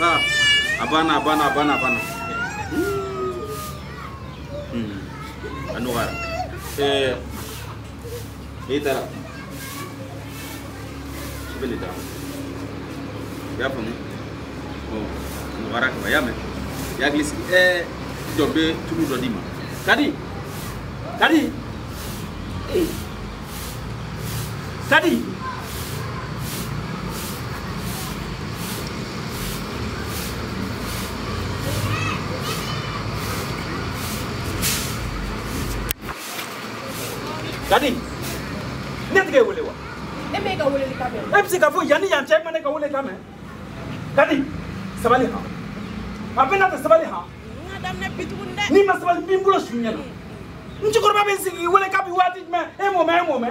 sa abana anugara itara belida ya famu anugara ka yame ya glisi jobe tulu do dima kadi Kadi, ni tige wole wa. E me ka wole li kame. E psi ka fo yani yan check mane ka wole kame. Kadi, sabali ha. Apena ta sabali ha. Ngadam ne bitunde. Ni ma sabali bimbulo sunya no. Nchi korba be sigi wole kapi wati me e mo me.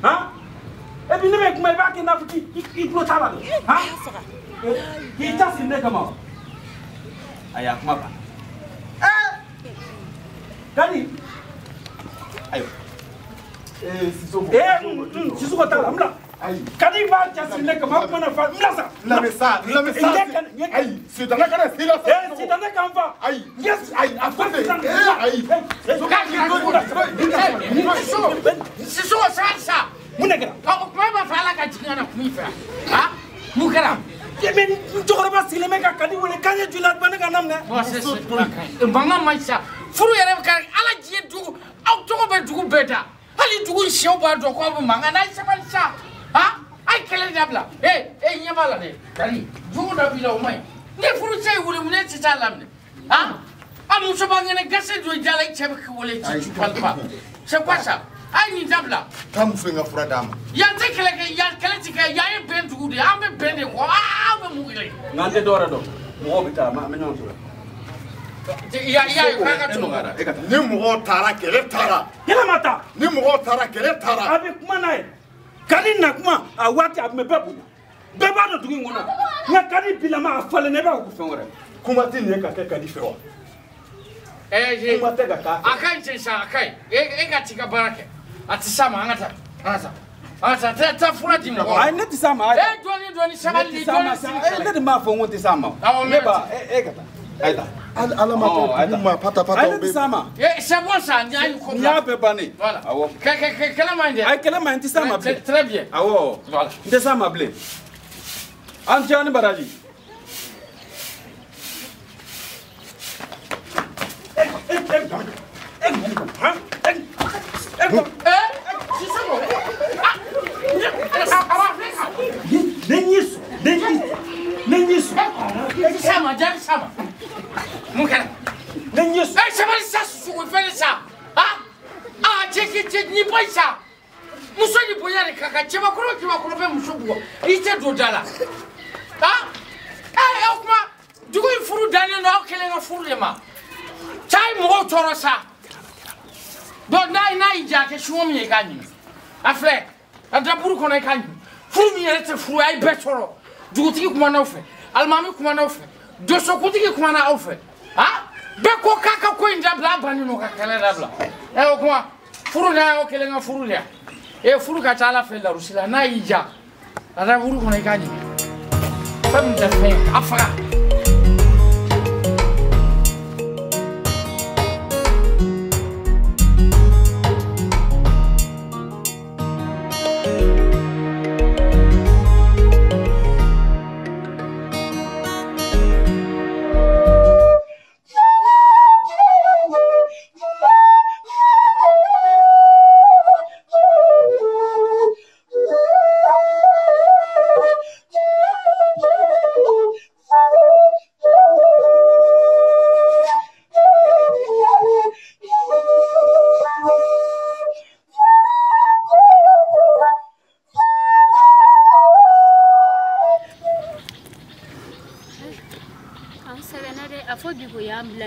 Ha? E bi ne me kuma ba ki na fuki i pro tala do. Ha? Ki ta sin ne kama. Aya kuma ba. Kadi. Ayo. Sisuko tala mla. Kadi ba jasi ne kama kuma na fa mla sa. La mesa. Ay, c'est dans la cara, c'est là. C'est dans la campa. Ay, yes, ay, après ay. Siso sa. Munegera. Ko ba fala ka jingana kuifa. Ha? Mukara. Yemen jogora sile meka kadi wole kanya julat banega namne. Mbanga maisha. Furu yere ka ala jiye dugu. Au togo be dugu beta. Ali dugu shio ba do ko bu manga na sa. Ha? Ai kele dabla. Nyabala de. Kali. Dugu da bila o mai. Ne furu sai wole mun ci ta lamne. Ha? Amu so bangene gase do jala chebe ko wole ci palpa. C'est quoi ça? Ai ni dabla. Kam fenga fura dama. Ya te kele ke ya kele ti ke ya e ben dugu de. Ambe ben de ko. Be mu ile. Ngante dora do. Mo bita ma menyon so. Ya ka tungara. Ni mo tara kele tara. Kela mata. Ni mo tara kele tara. Abi kuma nae. Kadi na kuma a wati ab me bebu. Beba do dugu ngona. Nga kadi bilama afale ne ba ku fenwore. Kuma tin ne ka kadi fewa. Je kuma tega ka. Akai tsa akai. Ga tika barake. Atisama angata. Ata ta fura di mo. Ai ne tisama. Doni sabali doni. Ne de ma fo ngonti sama. Ne ba kata. Aida. Ala ma pata ai ne tisama. C'est bon ça, ni ayu ko. Ni a be bani. Voilà. Awo. Kala mande. Ai kala ma tisama. Très bien. Awo. Voilà. Tisama ble. Antiani baraji. Sama. Mukara. Nenhus. Sabali sa su fele sa. Ni paisa. Muso ni boyare kaka chema kulo be musugo. Ite do dala. Okuma dugu furu dani no kele nga furu le ma. Chai mo toro sa. Do na ija ke shumo mi kanyi. Afle. Adaburu kono kanyi. Furu mi yete furu ai be toro. Dugu tiki kuma na ofe. Almami kuma na ofe. Doso kutiki kuma na ofe. Be ko kaka ko inda bla bani no kakala dabla. Okuma furu na kele nga furu le. Furu ka tala fe la rusila na ija. Adaburu kono kanyi. Femme de fer, afra.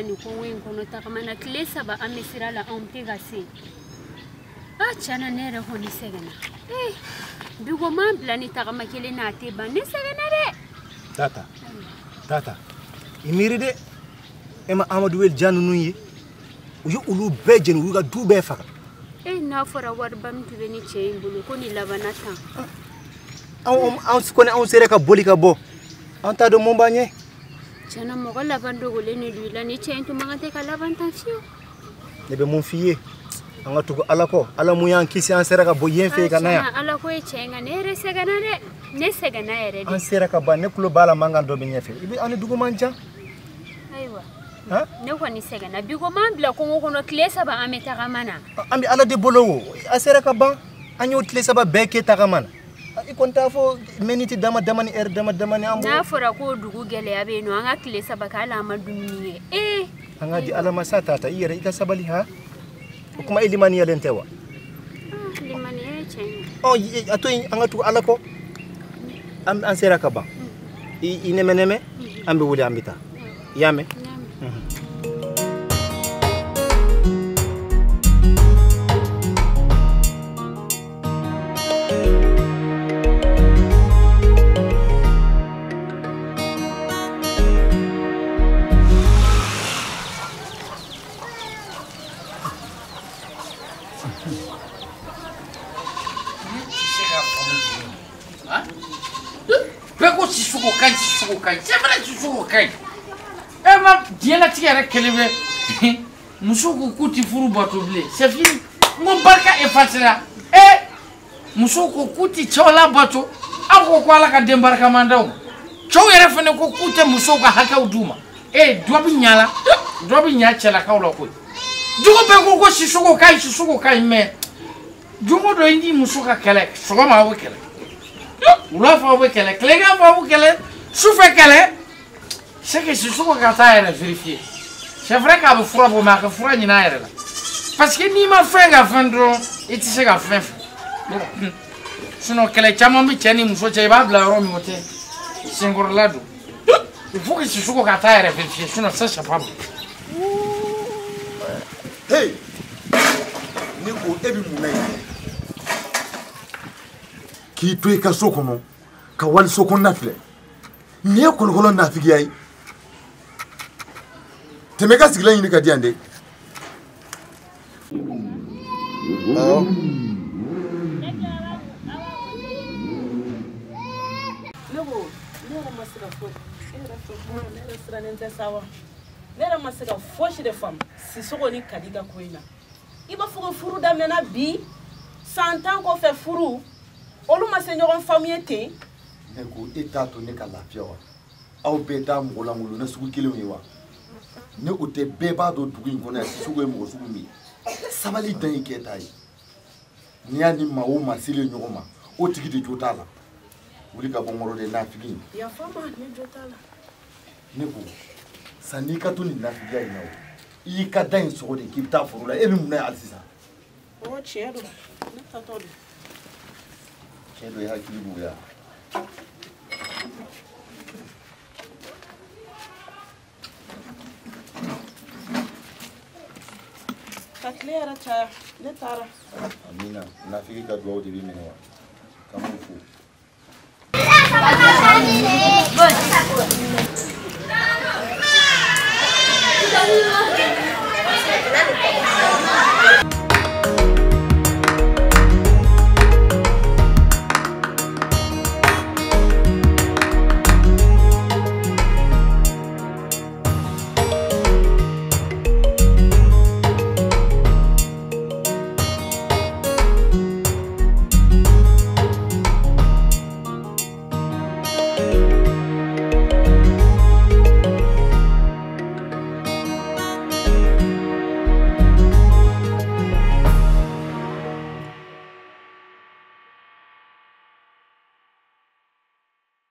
Ni konwe nkono takamana klesa ba amesira la ampega si chana nere honi segena bigo mambla ni takamakele na ateba ne segena de tata imiri de ema Amadou wel janunu yi uyu ulu bejen uga dube faka na fora warbam tubeni cheimbulu ko ni labanata on se connaît on sere ka bolika bo anta do mombanye Tiana mɔgɔ laban dogolen de don i la ni cɛ in tun man kan tɛ ka laban tan fiyewu. Ne bɛ mun f'i ye an ka tugu Ala kɔ Ala mun y'an kisi an sera ka bɔ yen fɛ ka na yan. Ala ko ye tiɲɛ nka ne yɛrɛ sɛgɛnna dɛ ne sɛgɛnna yɛrɛ de. An sera ka ban ne tulo b'a la mankan dɔ bɛ ɲɛfɛ i bɛ an ni dugu man jan. Ayiwa ne kɔni sɛgɛnna bi ko m'an bila kungo kɔnɔ tile 3 an bɛ tagama na. An bɛ Ala de bolo o a sera ka ban an y'o tile 3 bɛɛ kɛ tagama na. I kɔni t'a fɔ miniti dama dama ni heure dama dama ni an bolo. N'a fɔra ko dugu gɛlɛya bɛ yen nɔ an ka tile 3 kɛ hali an ma dumuni kɛ. An ka di Ala ma sa tata i yɛrɛ i ka sabali ha. O kuma e limaniyalen tɛ wa? Limaniya ye tiɲɛ ye. A to yen an ka tugu Ala kɔ an sera ka ban i nɛmɛ nɛmɛ an bɛ wuli an bɛ taa i y'a mɛn. Emma diela tigere kelebe musuku kuti furu batoble c'est fini mon barka e fatira musuku kuti chola bato ako ko ala ka dembarka mandaw chow yere fene ko kute musuka hakaw duma dobi nya chela kawlo ko dugo be ko sisuko kai me dugo do indi musuka kele sogo ma wo kele ula fa wo kele klega fa wo kele soufe kele. C'est que je suis vérifié. C'est vrai qu'il y a des fois pour marquer froid ni n'a rien. Parce que ni ma fait qu'à fin drôle et tu sais qu'à fin. Sinon que les chamans me tiennent nous soit pas de la Rome moté. C'est encore là d'où. Il faut que je sois au Qatar vérifié. Sinon ça c'est pas bon. Hey, Nico ebi mumai. Ki tuye ka sokono ka wali sokon nafile. Ni kolokolo nafigi ai. Temeka sigila yini ka diande. Nera masika foshi de femme si soko ni kadiga koina iba fugo furu damena bi 100 ans ko fe furu olu ma se ñogon famille te ne ko eta to ne ka lafiya wa aw be da mo la ngulu na sugu kelen yi wa ne o te be ba do dugu in kono ya sugu e mo sugu mi sabali dan yi ke tai ni ani ma o ma sile ñogon ma o tigi de jotala wuli ka bo ngoro de na figi ya fama ni jotala ne ko sani ka to ni na figi ai nawo I ka dan so de ki ta furu la e bi mun na alsisa o chedo na tatolo chedo ya ki bu ya taklera cha ne tara amina na figi ka duwa de bi mene wa kamu fu